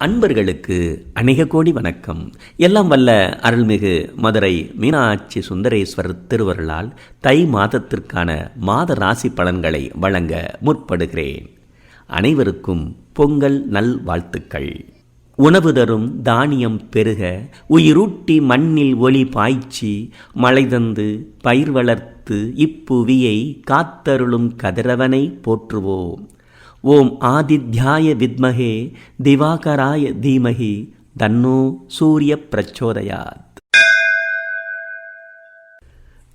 அன்பர்களுக்கு அநேக கோடி வணக்கம். எல்லாம் வல்ல அருள்மிகு மதுரை மீனாட்சி சுந்தரேஸ்வரர் திருவருளால் தை மாதத்திற்கான மாத ராசி பலன்களை வழங்க முற்படுகிறேன். அனைவருக்கும் பொங்கல் நல் வாழ்த்துக்கள். உணவு தரும் தானியம் பெருக, உயிரூட்டி மண்ணில் ஒளி பாய்ச்சி, மழை தந்து பயிர் வளர்த்து இப்புவியை காத்தருளும் கதிரவனை போற்றுவோம். ஓம் ஆதித்யாய வித்மஹே திவாகராய தீமஹி தன்னோ சூரிய பிரச்சோதயாத்.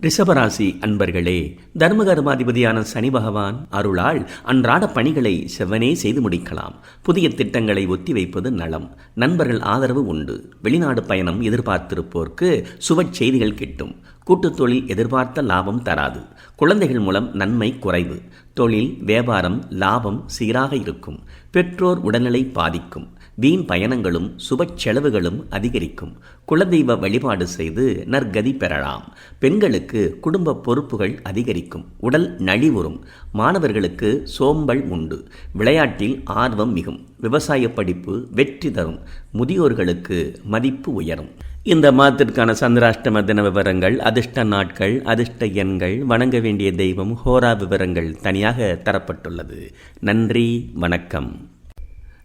ரிஷபராசி அன்பர்களே, தர்மகர்மாதிபதியான சனி பகவான் அருளால் அன்றாட பணிகளை செவ்வனே செய்து முடிக்கலாம். புதிய திட்டங்களை ஒத்திவைப்பது நலம். நண்பர்கள் ஆதரவு உண்டு. வெளிநாடு பயணம் எதிர்பார்த்திருப்போர்க்கு சுப செய்திகள் கிட்டும். கூட்டுத் தொழில் எதிர்பார்த்த லாபம் தராது. குழந்தைகள் மூலம் நன்மை குறைவு. தொழில் வியாபாரம் லாபம் சீராக இருக்கும். பெற்றோர் உடல்நிலை பாதிக்கும். வீண் பயணங்களும் சுப செலவுகளும் அதிகரிக்கும். குலதெய்வ வழிபாடு செய்து நற்கதி பெறலாம். பெண்களுக்கு குடும்ப பொறுப்புகள் அதிகரிக்கும். உடல் நலிவுறும். மாணவர்களுக்கு சோம்பல் உண்டு. விளையாட்டில் ஆர்வம் மிகும். விவசாய படிப்பு வெற்றி தரும். முதியோர்களுக்கு மதிப்பு உயரும். இந்த மாதத்திற்கான சந்திராஷ்டம தின விவரங்கள், அதிர்ஷ்ட நாட்கள், அதிர்ஷ்ட எண்கள், வணங்க வேண்டிய தெய்வம், ஹோரா விவரங்கள் தனியாக தரப்பட்டுள்ளது. நன்றி, வணக்கம்.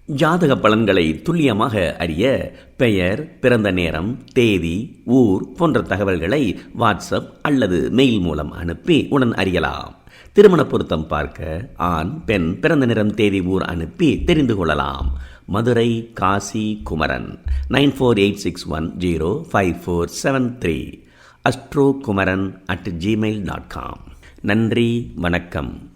ஜாதக பலன்களை துல்லியமாக அறிய பெயர், பிறந்த நேரம், தேதி, ஊர் போன்ற தகவல்களை வாட்ஸ்அப் அல்லது மெயில் மூலம் அனுப்பி உடன் அறியலாம். திருமண பொருத்தம் பார்க்க ஆண் பெண் பிறந்த நேரம் தேதி ஊர் அனுப்பி தெரிந்து கொள்ளலாம். மதுரை காசி குமரன் 9486105473 astrokumaran@gmail.com. நன்றி, வணக்கம்.